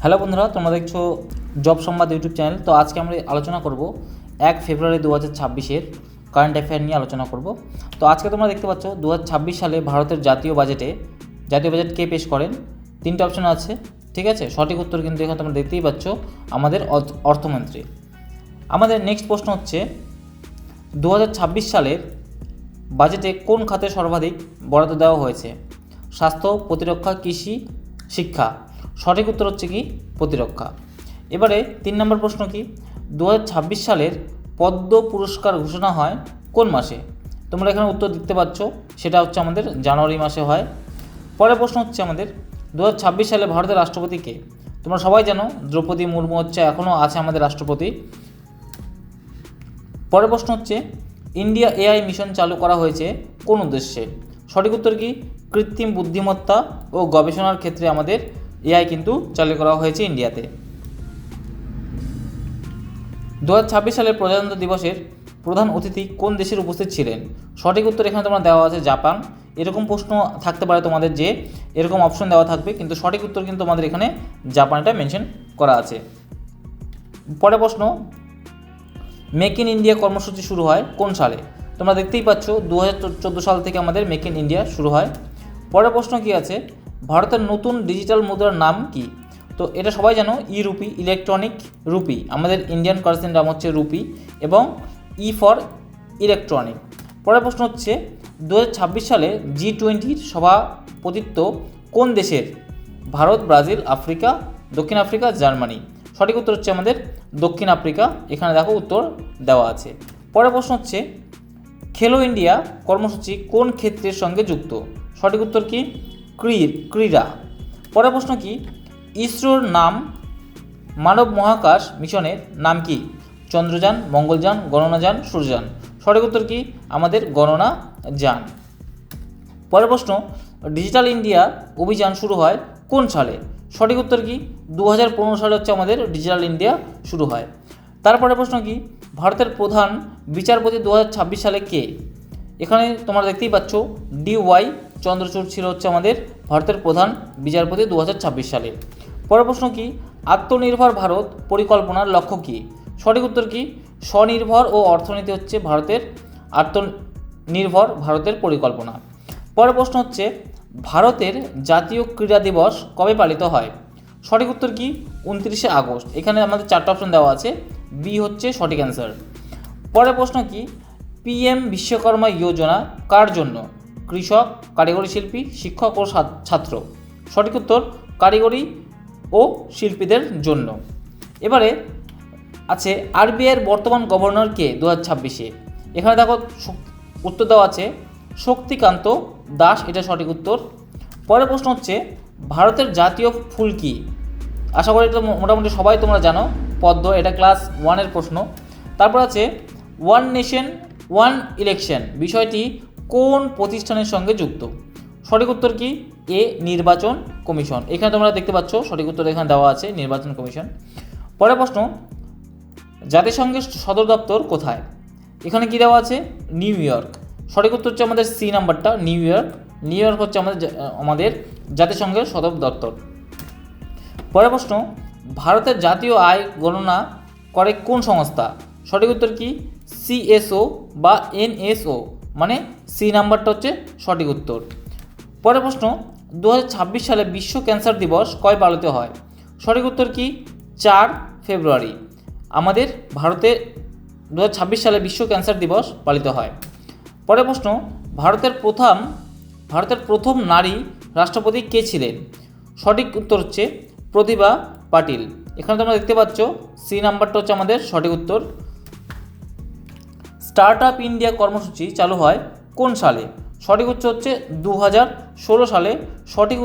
Hello বন্ধুরা, তোমরা দেখছো জব সংবাদ ইউটিউব চ্যানেল। তো আজকে আমরা আলোচনা করব 1 ফেব্রুয়ারি 2026-এর কারেন্ট অ্যাফেয়ার নিয়ে আলোচনা করব। তো আজকে তোমরা দেখতে পাচ্ছ 2026 সালে ভারতের জাতীয় বাজেট কে পেশ করেন। তিনটে অপশন আছে, ঠিক আছে। সঠিক উত্তর কিন্তু এখানে তোমরা দেখতেই পাচ্ছ, আমাদের অর্থমন্ত্রী। আমাদের নেক্সট প্রশ্ন হচ্ছে 2026 সালের বাজেটে কোন খাতে সর্বাধিক বরাদ্দ দেওয়া হয়েছে? স্বাস্থ্য, প্রতিরক্ষা, কৃষি, শিক্ষা। সঠিক উত্তর হচ্ছে কি প্রতিরক্ষা। এবারে 3 নম্বর প্রশ্ন কি, 2026 সালের পদ্ম পুরস্কার ঘোষণা হয় কোন মাসে? তোমরা এখানে উত্তর দিতে পারছ, সেটা হচ্ছে আমাদের জানুয়ারি মাসে হয়। পরের প্রশ্ন হচ্ছে আমাদের 2026 সালে ভারতের রাষ্ট্রপতি কে? তোমরা সবাই জানো দ্রৌপদী মুর্মু হচ্ছে এখনও আছে আমাদের রাষ্ট্রপতি। পরের প্রশ্ন হচ্ছে ইন্ডিয়া এআই মিশন চালু করা হয়েছে কোন উদ্দেশ্যে? সঠিক উত্তর কি কৃত্রিম বুদ্ধিমত্তা ও গবেষণার ক্ষেত্রে আমাদের এআই কিন্তু চালু করা হয়েছে ইন্ডিয়াতে। 2026 সালের প্রজাতন্ত্র দিবসের প্রধান অতিথি কোন দেশের উপস্থিত ছিলেন? সঠিক উত্তর এখানে তোমার দেওয়া আছে জাপান। এরকম প্রশ্ন থাকতে পারে তোমাদের, যে এরকম অপশন দেওয়া থাকবে, কিন্তু সঠিক উত্তর কিন্তু আমাদের এখানে জাপানটা মেনশন করা আছে। পরের প্রশ্ন, মেক ইন ইন্ডিয়া কর্মসূচি শুরু হয় কোন সালে? তোমরা দেখতেই পাচ্ছ 2014 সাল থেকে আমাদের মেক ইন ইন্ডিয়া শুরু হয়। পরের প্রশ্ন কি আছে, ভারতের নতুন ডিজিটাল মুদ্রার নাম কি? তো এটা সবাই জানো, ই রুপি, ইলেকট্রনিক রুপি। আমাদের ইন্ডিয়ান কারেন্সির নাম হচ্ছে রুপি এবং ই ফর ইলেকট্রনিক। পরের প্রশ্ন হচ্ছে 2026 সালে G20 সভাপতিত্ব কোন দেশের? ভারত, ব্রাজিল, আফ্রিকা, দক্ষিণ আফ্রিকা, জার্মানি। সঠিক উত্তর হচ্ছে আমাদের দক্ষিণ আফ্রিকা। এখানে দেখো উত্তর দেওয়া আছে। পরের প্রশ্ন হচ্ছে খেলো ইন্ডিয়া কর্মসূচি কোন ক্ষেত্রের সঙ্গে যুক্ত? সঠিক উত্তর কি ক্রীড়া। পরের প্রশ্ন কি ইসরোর নাম মানব মহাকাশ মিশনের নাম কি? চন্দ্রযান, মঙ্গলযান, গণনাযান, সূর্যযান। সঠিক উত্তর কি আমাদের গণনা যান। পরের প্রশ্ন ডিজিটাল ইন্ডিয়া অভিযান শুরু হয় কোন সালে? সঠিক উত্তর কি 2015 সালে হচ্ছে আমাদের ডিজিটাল ইন্ডিয়া শুরু হয়। তারপরে প্রশ্ন কি ভারতের প্রধান বিচারপতি 2026 সালে কে? এখানে তোমরা দেখতেই পাচ্ছ DY চন্দ্রচূড় ছিল হচ্ছে আমাদের ভারতের প্রধান বিচারপতি 2026 সালে। পরের প্রশ্ন কি আত্মনির্ভর ভারত পরিকল্পনার লক্ষ্য কী? সঠিক উত্তর কি স্বনির্ভর ও অর্থনীতি হচ্ছে ভারতের আত্মনির্ভর ভারতের পরিকল্পনা। পরের প্রশ্ন হচ্ছে ভারতের জাতীয় ক্রীড়া দিবস কবে পালিত হয়? সঠিক উত্তর কি 29শে আগস্ট। এখানে আমাদের 4টা অপশন দেওয়া আছে, বি হচ্ছে সঠিক অ্যান্সার। পরের প্রশ্ন কি PM বিশ্বকর্মা যোজনা কার জন্য? কৃষক, কারিগরি শিল্পী, শিক্ষক ও ছাত্র। সঠিক উত্তর কারিগরি ও শিল্পীদের জন্য। এবারে আছে RBIয়ের বর্তমান গভর্নর কে 2026-এ? এখানে দেখো উত্তর দেওয়া আছে শক্তিকান্ত দাস, এটা সঠিক উত্তর। পরের প্রশ্ন হচ্ছে ভারতের জাতীয় ফুল কি? আশা করি এটা মোটামুটি সবাই তোমরা জানো, পদ্ম। এটা ক্লাস 1-এর প্রশ্ন। তারপর আছে ওয়ান নেশন ওয়ান ইলেকশন বিষয়টি কোন প্রতিষ্ঠানের সঙ্গে যুক্ত? সঠিক উত্তর কি নির্বাচন কমিশন। এখানে তোমরা দেখতে পাচ্ছ সঠিক উত্তর এখানে দেওয়া আছে নির্বাচন কমিশন। পরের প্রশ্ন জাতিসংঘের সদর দপ্তর কোথায়? এখানে কি দেওয়া আছে নিউ ইয়র্ক। সঠিক উত্তর হচ্ছে আমাদের সি নাম্বারটা নিউ ইয়র্ক হচ্ছে আমাদের জাতিসংঘের সদর দপ্তর। পরের প্রশ্ন ভারতের জাতীয় আয় গণনা করে কোন সংস্থা? সঠিক উত্তর কি CSO বা NSO, মানে সি নাম্বারটা হচ্ছে সঠিক উত্তর। পরের প্রশ্ন 2026 সালে বিশ্ব ক্যান্সার দিবস কবে পালিত হয়? সঠিক উত্তর কি 4 ফেব্রুয়ারি। আমাদের ভারতে 2026 সালে বিশ্ব ক্যান্সার দিবস পালিত হয়। পরের প্রশ্ন ভারতের প্রথম নারী রাষ্ট্রপতি কে ছিলেন? সঠিক উত্তর হচ্ছে প্রতিভা পাটিল। এখানে তোমরা দেখতে পাচ্ছ সি নাম্বারটা হচ্ছে আমাদের সঠিক উত্তর। স্টার্ট আপ ইন্ডিয়া কর্মসূচি চালু হয় কোন সালে? সঠিক উত্তর হচ্ছে 2016 সালে। সঠিক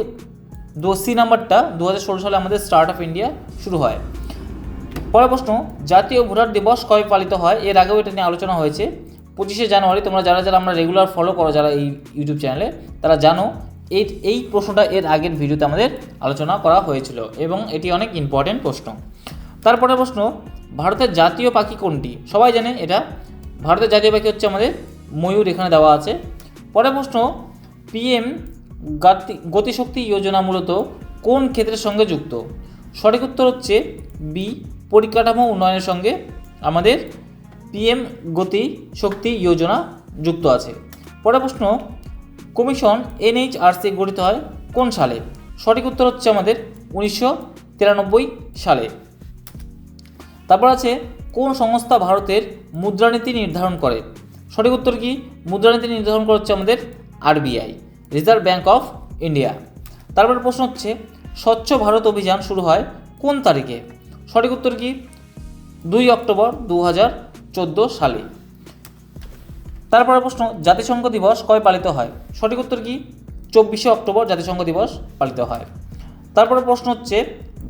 সি নাম্বারটা 2016 সালে আমাদের স্টার্ট আপ ইন্ডিয়া শুরু হয়। পরের প্রশ্ন জাতীয় ভোটার দিবস কবে পালিত হয়? এর আগেও এটা নিয়ে আলোচনা হয়েছে 25শে জানুয়ারি। তোমরা যারা আমরা রেগুলার ফলো করো যারা এই ইউটিউব চ্যানেলে, তারা জানো এই প্রশ্নটা এর আগের ভিডিওতে আমাদের আলোচনা করা হয়েছিল এবং এটি অনেক ইম্পর্টেন্ট প্রশ্ন। তারপরে প্রশ্ন ভারতের জাতীয় পাখি কোনটি? সবাই জানে এটা ভারতের জাতীয় পাখি হচ্ছে আমাদের ময়ূর, এখানে দেওয়া আছে। পরের প্রশ্ন PM গতিশক্তি যোজনা মূলত কোন ক্ষেত্রের সঙ্গে যুক্ত? সঠিক উত্তর হচ্ছে বি, পরিকাঠামো উন্নয়নের সঙ্গে আমাদের পিএম গতি শক্তি যোজনা যুক্ত আছে। পরের প্রশ্ন, কমিশন এনএইচআরসি গঠিত হয় কোন সালে? সঠিক উত্তর হচ্ছে আমাদের 1993 সালে। তারপর আছে, কোন সংস্থা ভারতের মুদ্রানীতি নির্ধারণ করে? সঠিক উত্তর কি? মুদ্রানীতি নির্ধারণ করে হচ্ছে আমাদের RBI, reserve bank of India. তারপর প্রশ্ন হচ্ছে, স্বচ্ছ ভারত অভিযান শুরু হয় কোন তারিখে? সঠিক উত্তর কি? 2 অক্টোবর 2014 সালে। তারপরে প্রশ্ন, জাতিসংঘ দিবস কবে পালিত হয়? সঠিক উত্তর কি? 24 অক্টোবর জাতিসংঘ দিবস পালিত হয়। তারপরে প্রশ্ন হচ্ছে,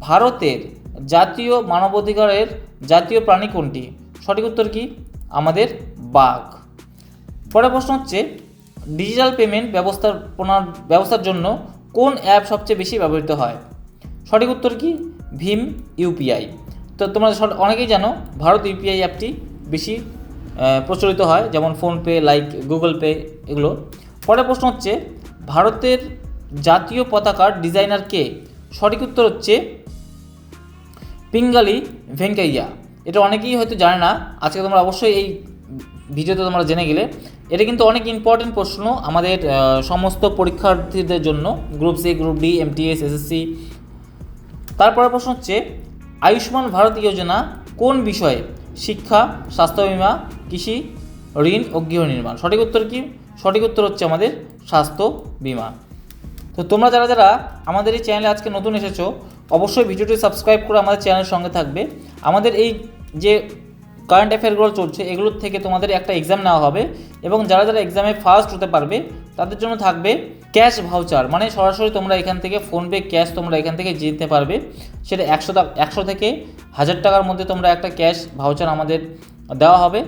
ভারতের জাতীয় মানবাধিকারের জাতীয় প্রাণী কোনটি? সঠিক উত্তর কি? আমাদের বাঘ। পরের প্রশ্ন হচ্ছে, ডিজিটাল পেমেন্ট ব্যবস্থার জন্য কোন অ্যাপ সবচেয়ে বেশি ব্যবহৃত হয়? সঠিক উত্তর কি? ভীম ইউপিআই। তো তোমরা অনেকেই জানো ভারত ইউপিআই অ্যাপটি বেশি প্রচলিত হয়, যেমন ফোনপে, লাইক গুগল পে এগুলো। পরের প্রশ্ন হচ্ছে, ভারতের জাতীয় পতাকার ডিজাইনার কে? সঠিক উত্তর হচ্ছে পিঙ্গালি ভেঙ্কাইয়া। এটা অনেকেই হয়তো জানে না, আজকে তোমরা অবশ্যই এই ভিডিওতে তোমরা জেনে গেলে। এটা কিন্তু অনেক ইম্পর্টেন্ট প্রশ্ন আমাদের সমস্ত পরীক্ষার্থীদের জন্য, group C, group D, MTS, SSC. তারপরে প্রশ্ন হচ্ছে, আয়ুষ্মান ভারত যোজনা কোন বিষয়ে? শিক্ষা, স্বাস্থ্য বিমা, কৃষি, ঋণ ও গৃহ নির্মাণ। সঠিক উত্তর কি? সঠিক উত্তর হচ্ছে আমাদের স্বাস্থ্য বিমা। তো তোমরা যারা যারা আমাদের এই চ্যানেলে আজকে নতুন এসেছো, অবশ্যই ভিডিওটি সাবস্ক্রাইব করে আমাদের চ্যানেলের সঙ্গে থাকবে। আমাদের এই যে কারেন্ট অ্যাফেয়ারগুলো চলছে, এগুলোর থেকে তোমাদের একটা এক্সাম নেওয়া হবে, এবং যারা যারা এক্সামে ফার্স্ট হতে পারবে তাদের জন্য থাকবে ক্যাশ ভাউচার, মানে সরাসরি তোমরা এখান থেকে ফোনপে ক্যাশ তোমরা এখান থেকে জিততে পারবে। সেটা 100 থেকে 1000 টাকার মধ্যে তোমরা একটা ক্যাশ ভাউচার আমাদের দেওয়া হবে।